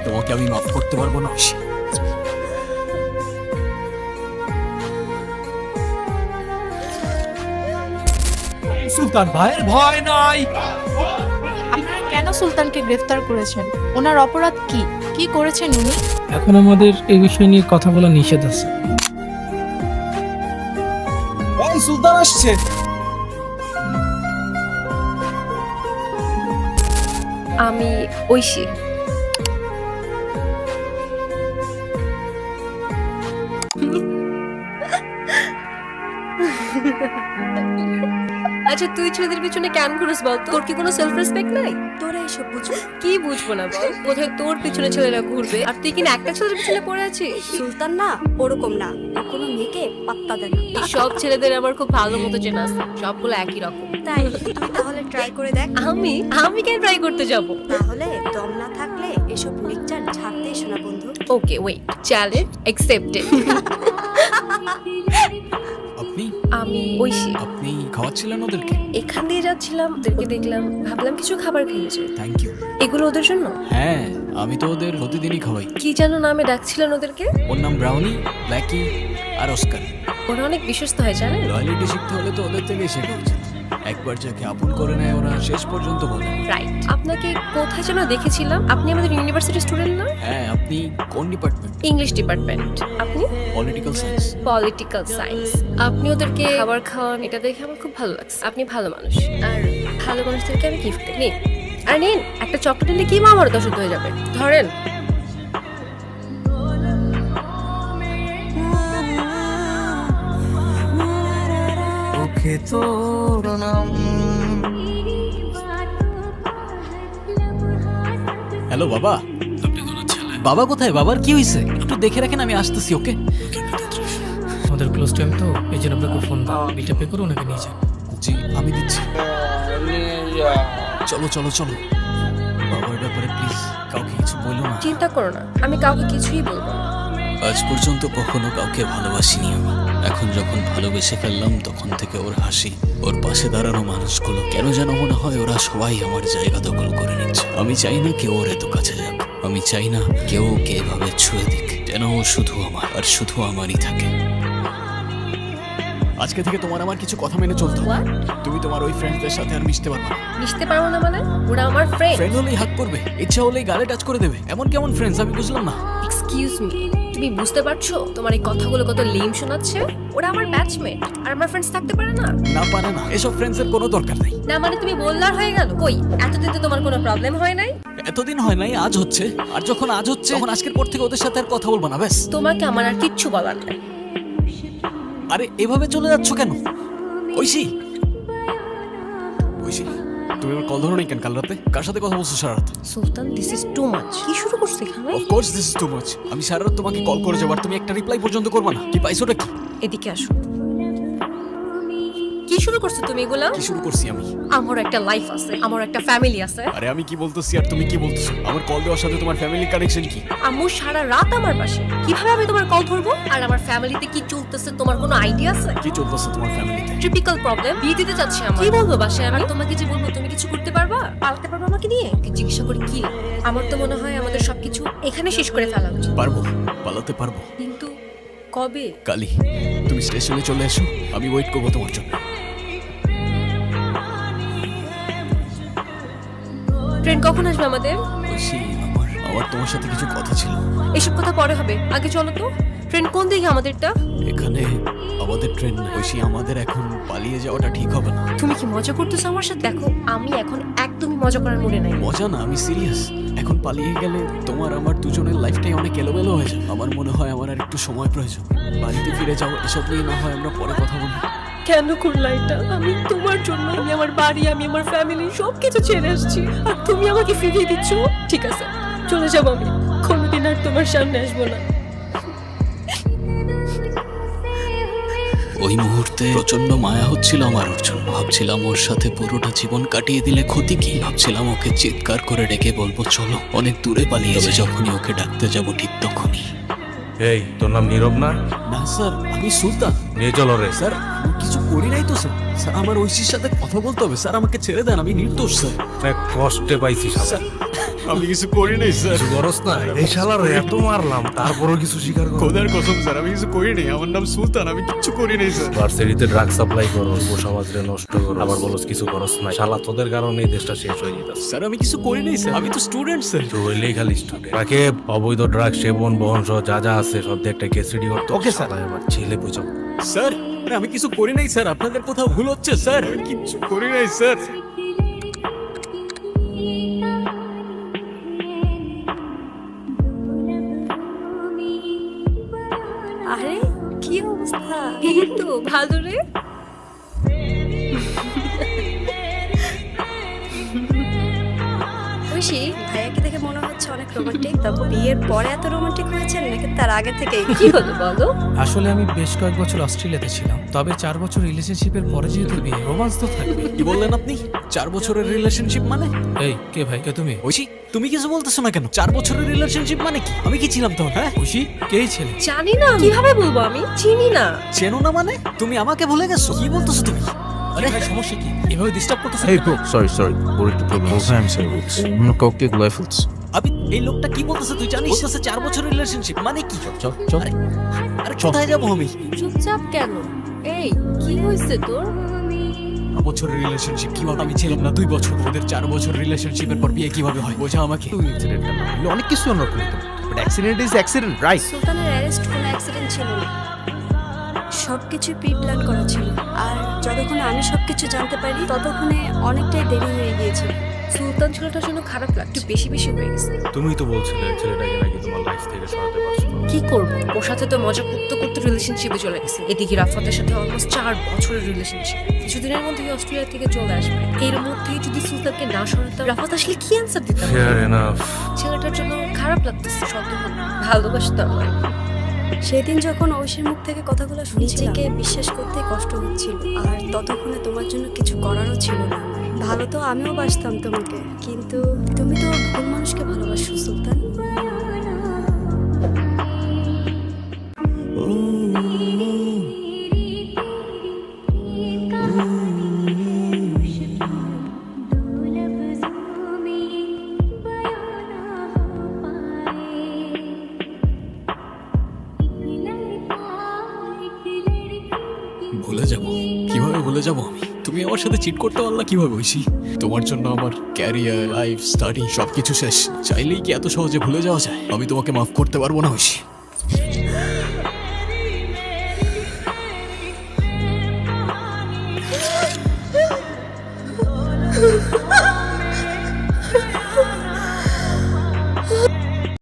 তোমাকে আমি মাফ করতে পারবো না ঐশী। সুলতান ভাইয়ের ভয় নাই। আপনারা কেন সুলতানকে গ্রেফতার করেছেন? ওনার অপরাধ কি? কি করেছেন উনি? এখন আমাদের এই বিষয় নিয়ে কথা বলা নিষেধ আছে। এই সুলতান আসছে। আমি ঐশী। আচ্ছা তুই ছেলেদের পিছনে কেন ঘুরিস বল? তোর কি কোনো সেলফ রেসপেক্ট নাই? তোরা এসব বুঝো কি? বুঝবো না বল? বোধহয় তোর পিছনে ছেলেরা ঘুরবে আর তুই কিনা একটা ছেলের পিছনে পড়ে আছিস। সুলতান না ওরকম না, ও কোনো মেয়েকে পাত্তা দেয় না। এই সব ছেলেদের আমার খুব ভালো মতো চেনা আছে, সবগুলো একই রকম। তাই তুই তাহলে ট্রাই করে দেখ। আমি আমি কেন ট্রাই করতে যাব? তাহলে দম না থাকলে এসব লেকচার ছাড়তে এসো না বন্ধু। Okay wait, challenge accepted. আপনি আমি ঐশী। আপনি খাওয়াচ্ছিলেন ওদেরকে? এখান দিয়ে যাচ্ছিলাম, ওদেরকে দেখলাম, ভাবলাম কিছু খাবার খেয়েছে। Thank you. এগুলো ওদের জন্য? হ্যাঁ, আমি তো ওদের প্রতিদিনই খাওয়াই। কি যেন নামে ডাকছিলেন ওদেরকে? ওর নাম ব্রাউনি, ব্ল্যাকি আর অস্কার। ওরা অনেক বিশ্বস্ত হয় জানেন। লয়ালিটি শিখতে হলে তো ওদের থেকেই শেখা উচিত। একবার যাকে আপন করে নেয় ওরা শেষ পর্যন্ত বলে। রাইট। আপনাকে কোথায় যেন দেখেছিলাম? আপনি আমাদের ইউনিভার্সিটি স্টুডেন্ট না? হ্যাঁ, আপনি কোন ডিপার্টমেন্ট? English department. আপনি? Political science. Political science. আপনি ওদেরকে খাবার খাওয়ান, এটা দেখে আমার খুব ভালো লাগছে। আপনি ভালো মানুষ, আর ভালো মানুষদেরকে আমি গিফট দিই। নিন, আর নিন একটা চকলেট নিলে কি আমার দশত হয়ে যাবে। ধরেন। ওকে তোর নাম। হ্যালো বাবা। বাবা কোথায়? বাবার কি হয়েছে? একটু দেখে রাখেন, আমি আসতেছি। ওকে। আমাদের ক্লোজ টাইম তো, এই জন্য আপনাকে ফোন দাও, বিলটা পে করে ওনাকে নিয়ে যান। জি আমি দিচ্ছি। চলো চলো চলো। বাবার ব্যাপারে প্লিজ কাউকে কিছু বলো না। চিন্তা করো না, আমি কাউকে কিছুই বলবো না। আজ পর্যন্ত কখনো কাউকে ভালোবাসিনি আমি। এখন যখন ভালোবেসে ফেললাম তখন থেকে ওর হাসি, ওর পাশে দাঁড়ানো মানুষগুলো কেন যেন মনে হয় ওরা সবাই আমার জায়গা দখল করে নিচ্ছে। আমি চাই না কেউ ওর এত কাছে যাক। আমি চাই না কেউ ওকে এভাবে ছুঁয়ে দিক। যেন ও শুধু আমার আর শুধু আমারই থাকে। আজকে থেকে তোমার আমার কিছু কথা মেনে চলতো। What? তুমি তোমার ওই ফ্রেন্ডদের সাথে আর মিশতে পারবে না। মিশতে পারবো না মানে? ওরা আমার ফ্রেন্ড। ফ্রেন্ড হলেই হাত করবে, ইচ্ছা হলেই গালে টাচ করে দেবে। এমন কেমন ফ্রেন্ডস আমি বুঝলাম না। এক্সকিউজ মি, তুমি বুঝতে পারছো তোমার এই কথাগুলো কত লেম শোনাচ্ছে? ওরা আমার ব্যাচমেট আর আমার ফ্রেন্ডস থাকতে পারে না? না পারে না, এসব ফ্রেন্ডসের কোনো দরকার নেই। না মানে তুমি বললার হয়ে গেল? কই এতদিন তো তোমার কোনো প্রবলেম হয় নাই। এতদিন হয় নাই, আজ হচ্ছে। আর যখন আজ হচ্ছে তখন আজকের পর থেকে ওদের সাথে আর কথা বলবো না, ব্যাস। তোমাকে আমার আর কিচ্ছু বলার নাই। আরে এভাবে চলে যাচ্ছ কেন? ঐশী, ঐশী, তুমি আমার কল ধরো নাই কেন কাল রাতে? কার সাথে কথা বলছো সারা রাত? সুলতান, দিস ইজ টু মাচ। কি শুরু করছো এখানে? Of course this is too much. আমি সারা রাত তোমাকে কল করে যাবো আর তুমি একটা রিপ্লাই পর্যন্ত করবে না। কি পাইছোটা কি? এদিকে আসো। কি শুরু করছো তুমি এগুলা? কি শুরু করছি আমি? আমার একটা লাইফ আছে, আমার একটা ফ্যামিলি আছে। আরে আমি কি বলতেছি আর তুমি কি বলতেছো? আমার কল দেওয়ার সাথে তোমার ফ্যামিলি কানেকশন কি? আম্মু সারা রাত আমার পাশে, কিভাবে আমি তোমার কল ধরবো? আর আমার ফ্যামিলিতে কি চলতেছে তোমার কোনো আইডিয়া আছে? কি চলতেছে তোমার ফ্যামিলিতে? Typical problem. বিয়ে দিতে যাচ্ছে আমার। কি বলবো বাসায় আমি? তোমাকে যে বলবো তুমি কিছু করতে পারবা? পাল্টাতে পারবা আমাকে নিয়ে? জিজ্ঞাসা করি কি? আমার তো মনে হয় আমাদের সবকিছু এখানে শেষ করে ফেলা উচিত। পারবো, পালাতে পারবো। কিন্তু কবে? কালি, তুমি স্টেশনে চলে এসো, আমি ওয়েট করবো তোমার জন্য। ট্রেন কখন আসবে আমাদের? ঐশী, আমার তোমার সাথে কিছু কথা ছিল। এসব কথা পরে হবে, আগে চলো তো। ট্রেন কোন দিকে আমাদেরটা? এখানে আমাদের ট্রেন না ঐশী, আমাদের এখন পালিয়ে যাওয়াটা ঠিক হবে না। তুমি কি মজা করতেছো আমার সাথে? দেখো আমি এখন একদমই মজা করার মুডে নাই। মজা না, আমি সিরিয়াস। এখন পালিয়ে গেলে তোমার আমার দুজনের লাইফটাই অনেক এলোমেলো হয়ে যাবে। আমার মনে হয় আমার আর একটু সময় প্রয়োজন। বাড়িতে ফিরে যাও, এসব নিয়ে না হয় আমরা পরে কথা বলি। কেন করলা এটা? আমি তোমার জন্য, আমি আমার বাড়ি, আমি আমার ফ্যামিলি সবকিছু ছেড়ে আসছি, আর তুমি আমাকে ফিরিয়ে দিচ্ছ? ঠিক আছে চলে যাবো, আমি কোনোদিন আর তোমার সামনে আসবো না। ওই মুহূর্তে প্রচন্ড মায়া হচ্ছিল আমার ওর জন্য। ভাবছিলাম ওর সাথে পুরোটা জীবন কাটিয়ে দিলে ক্ষতি কি। ভাবছিলাম ওকে চিৎকার করে ডেকে বলবো চলো অনেক দূরে পালিয়ে যাবে। যখনই ওকে ডাকতে যাব ঠিক তখনই। এই তোর নাম নীরব না? না স্যার, আমি সুলতান। নিয়ে চলো রে। স্যার আমি কিছু করি নাই তো স্যার। স্যার আমার ঐশীর সাথে কথা বলতে হবে স্যার, আমাকে ছেড়ে দেন, আমি নির্দোষ স্যার। অনেক কষ্টে পাইছি স্যার আমি কিছু করি নাই স্যার। কিছু করস না? এই শালার এত মারলাম তারপরও কিছু স্বীকার কর। খোদার কসম স্যার, আমি কিছু করি নাই। আমার নাম সুলতান, আমি কিচ্ছু করি নাই স্যার। ভার্সিটিতে ড্রাগ সাপ্লাই করো, যুব সমাজরে নষ্ট করো, আবার বলস কিছু করস না। শালা তোদের কারণে এই দেশটা শেষ হয়ে যেতেছে। স্যার আমি কিছু করি নাই স্যার, আমি তো স্টুডেন্ট স্যার। তো হইলেই খালি স্টুডেন্ট। তাকে অবৈধ ড্রাগ সেবন বহন সহ যা যা আছে সব দিয়ে একটা কেস রেডি করতে। Okay sir. এবার ছেলে বুঝো। স্যার আরে আমি কিছু করি নাই স্যার, আপনাদের কোথাও ভুল হচ্ছে স্যার। আমি কিচ্ছু করি নাই স্যার। আরে কি অবস্থা? এই তো ভালো রে। ঐশী, ভাইয়াকে দেখে মনে হচ্ছে অনেক রোমান্টিক। তারপর বিয়ের পরে এত রোমান্টিক হয়েছেন নাকি তার আগে থেকে? কি হলো বলো? আসলে আমি বেশ কয়েক বছর অস্ট্রেলিয়াতে ছিলাম, তবে 4 বছর রিলেশনশিপের পরে যেহেতু বিয়ে, রোমান্স তো থাকবে। কি বললেন আপনি? 4 বছরের রিলেশনশিপ মানে? এই কে ভাই, কে তুমি? ঐশী তুমি কিছু বলতেছো না কেন? 4 বছরের রিলেশনশিপ মানে কি? আমি কি ছিলাম তখন? হ্যাঁ খুশি কেই ছেলে? জানি না, কিভাবে বলবো, আমি চিনি না। চেনো না মানে? তুমি আমাকে ভুলে গেছো? কি বলতেছো তুমি? আরে ভাই সমস্যা কি? এভাবে ডিস্টার্ব করতেছ? Hey bro, sorry, ওর একটু প্রবলেম হচ্ছে, আমি সরি বলছি। অন্য কাউকে গুলাই ফেলছি। আমি এই লোকটা কি বলতেছে তুই জানিস? বলতেছে 4 বছরের রিলেশনশিপ মানে কি? চল আরে কোথায় যাবো আমি? চুপচাপ কেন? এই কি হয়েছে তোর? 4 বছরের রিলেশনশিপ কিভাবে? আমি ছিলাম না 2 বছর। ওদের 4 বছর রিলেশনশিপের পর বিয়ে কিভাবে হয়? বোঝা আমাকে। তুই ইনসিডেন্টটা না হলে অনেক কিছু আমরা করতাম, but accident is accident, right? সুলতানের অ্যারেস্ট কোনো অ্যাক্সিডেন্ট ছিল না, সবকিছু প্রি প্ল্যান করা ছিল। আর যতক্ষণে আমি সবকিছু জানতে পারি ততক্ষণে অনেকটাই দেরি হয়ে গিয়েছিল। সুলতান ছেলেটার জন্য খারাপ লাগছে, একটু বেশি বেশি হয়ে গেছে। তুমিই তো বলছিলে ছেলেটাকে নাকি তোমার লাইফ থেকে সরাতে পারছো না। কি করবো, ওর সাথে তো মজা করতে করতে রিলেশনশিপে চলে গেছে। এদিকে রাফাতের সাথে অলমোস্ট 4 বছরের রিলেশনশিপ। কিছুদিনের মধ্যেই অস্ট্রেলিয়া থেকে চলে আসবে। এর মধ্যেই যদি সুলতানকে না সরাতাম, রাফাত আসলে কি অ্যান্সার দিতাম? Fair enough. ছেলেটার জন্য খারাপ লাগতেছে, সত্য ভালোবাসতাম। সেদিন যখন ঐশীর মুখ থেকে কথাগুলো শুনছিলাম, নিজেকে বিশ্বাস করতে কষ্ট হচ্ছিল। আর ততক্ষণে তোমার জন্য কিছু করারও ছিল না। ভালো তো আমিও বাসতাম তোমাকে, কিন্তু তুমি তো ভুল মানুষকে ভালোবাসো সুলতান। ভুলে যাব? কিভাবে ভুলে যাব আমি? তুমি আমার সাথে চিট করতে পারলা কিভাবে ঐশী? তোমার জন্য আমার ক্যারিয়ার, লাইফ, স্টাডি সবকিছু শেষ। চাইলেই কি এত সহজে ভুলে যাওয়া যায়? আমি তোমাকে মাফ করতে পারবো না ঐশী।